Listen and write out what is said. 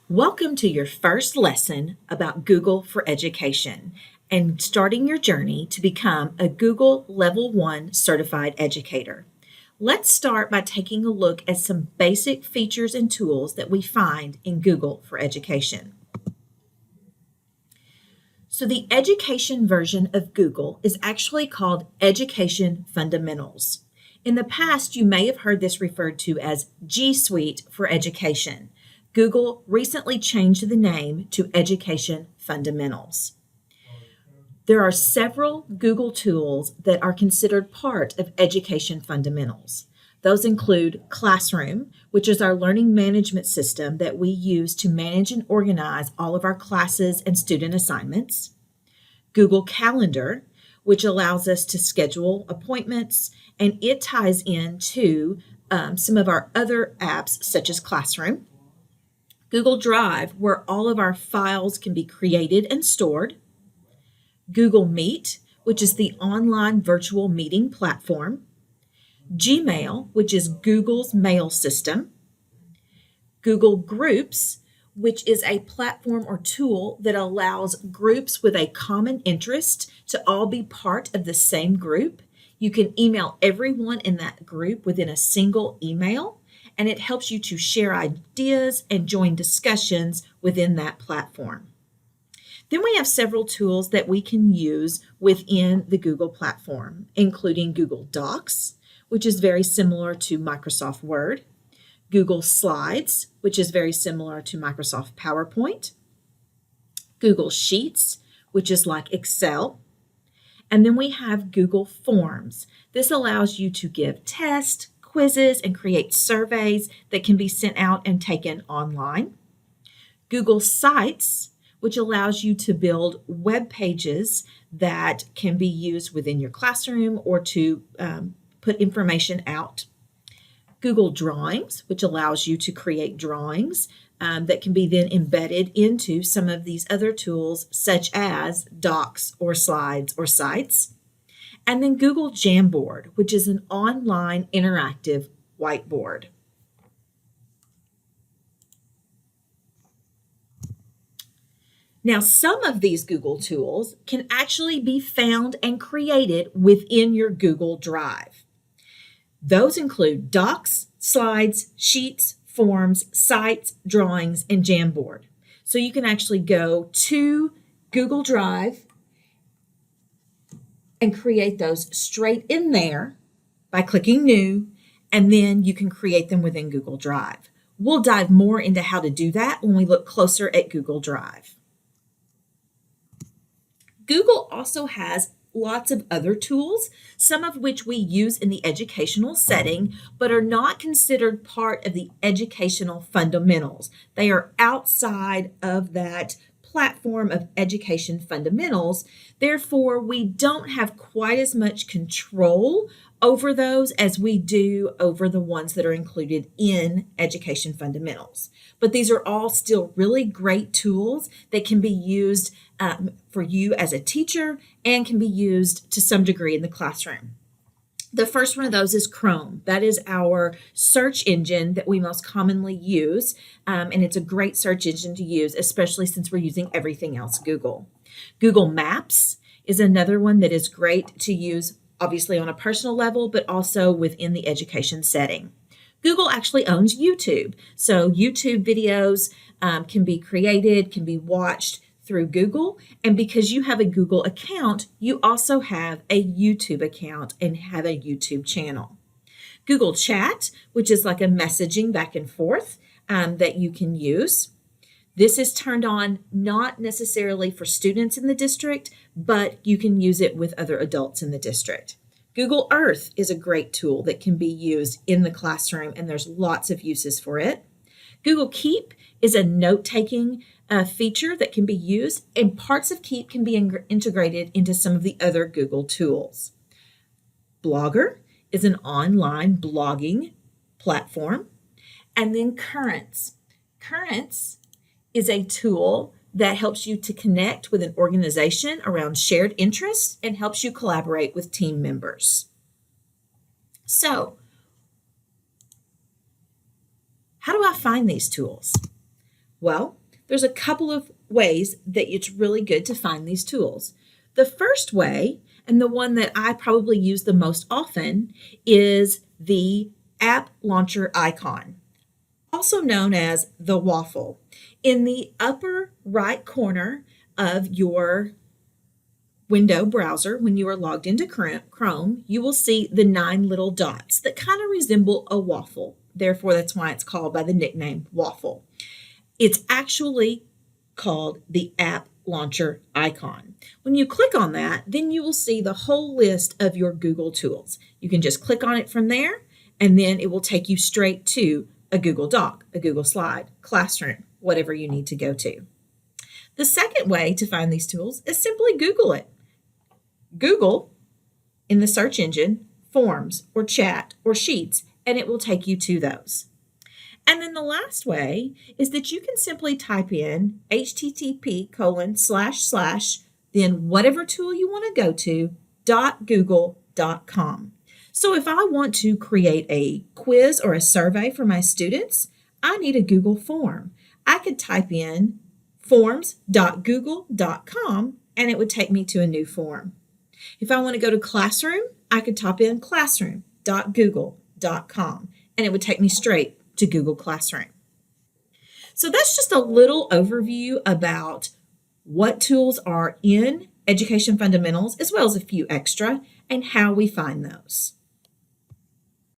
Welcome to your first lesson about Google for Education and starting your journey to become a Google Level 1 certified educator. Let's start by taking a look at some basic features and tools that we find in Google for Education. So the education version of Google is actually called Education Fundamentals. In the past, you may have heard this referred to as G Suite for Education. Google recently changed the name to Education Fundamentals. There are several Google tools that are considered part of Education Fundamentals. Those include Classroom, which is our learning management system that we use to manage and organize all of our classes and student assignments. Google Calendar, which allows us to schedule appointments, and it ties into some of our other apps such as Classroom. Google Drive, where all of our files can be created and stored. Google Meet, which is the online virtual meeting platform. Gmail, which is Google's mail system. Google Groups, which is a platform or tool that allows groups with a common interest to all be part of the same group. You can email everyone in that group within a single email, and it helps you to share ideas and join discussions within that platform. Then we have several tools that we can use within the Google platform, including Google Docs, which is very similar to Microsoft Word, Google Slides, which is very similar to Microsoft PowerPoint, Google Sheets, which is like Excel, and then we have Google Forms. This allows you to give tests, quizzes, and create surveys that can be sent out and taken online. Google Sites, which allows you to build web pages that can be used within your classroom or to put information out. Google Drawings, which allows you to create drawings that can be then embedded into some of these other tools such as Docs or Slides or Sites. And then Google Jamboard, which is an online interactive whiteboard. Now, some of these Google tools can actually be found and created within your Google Drive. Those include Docs, Slides, Sheets, Forms, Sites, Drawings, and Jamboard. So you can actually go to Google Drive and create those straight in there by clicking New, and then you can create them within Google Drive. We'll dive more into how to do that when we look closer at Google Drive. Google also has lots of other tools, some of which we use in the educational setting, but are not considered part of the educational fundamentals. They are outside of that platform of education fundamentals. Therefore, we don't have quite as much control over those as we do over the ones that are included in education fundamentals. But these are all still really great tools that can be used for you as a teacher and can be used to some degree in the classroom. The first one of those is Chrome. That is our search engine that we most commonly use, and it's a great search engine to use, especially since we're using everything else Google. Google Maps is another one that is great to use, obviously on a personal level, but also within the education setting. Google actually owns YouTube, so YouTube videos can be created, can be watched through Google, and because you have a Google account, you also have a YouTube account and have a YouTube channel. Google Chat, which is like a messaging back and forth that you can use. This is turned on not necessarily for students in the district, but you can use it with other adults in the district. Google Earth is a great tool that can be used in the classroom, and there's lots of uses for it. Google Keep is a note-taking feature that can be used, and parts of Keep can be integrated into some of the other Google tools. Blogger is an online blogging platform. And then Currents. Currents is a tool that helps you to connect with an organization around shared interests and helps you collaborate with team members. So, how do I find these tools? Well, there's a couple of ways that it's really good to find these tools. The first way, and the one that I probably use the most often, is the app launcher icon, also known as the waffle. In the upper right corner of your window browser, when you are logged into Chrome, you will see the 9 little dots that kind of resemble a waffle. Therefore, that's why it's called by the nickname waffle. It's actually called the app launcher icon. When you click on that, then you will see the whole list of your Google tools. You can just click on it from there, and then it will take you straight to a Google Doc, a Google Slide, Classroom, whatever you need to go to. The second way to find these tools is simply Google it. Google, in the search engine, Forms or Chat or Sheets, and it will take you to those. And then the last way is that you can simply type in http:// then whatever tool you want to go to, .google.com. So if I want to create a quiz or a survey for my students, I need a Google form. I could type in forms.google.com and it would take me to a new form. If I want to go to Classroom, I could type in classroom.google.com and it would take me straight to Google Classroom. So that's just a little overview about what tools are in Education Fundamentals, as well as a few extra, and how we find those.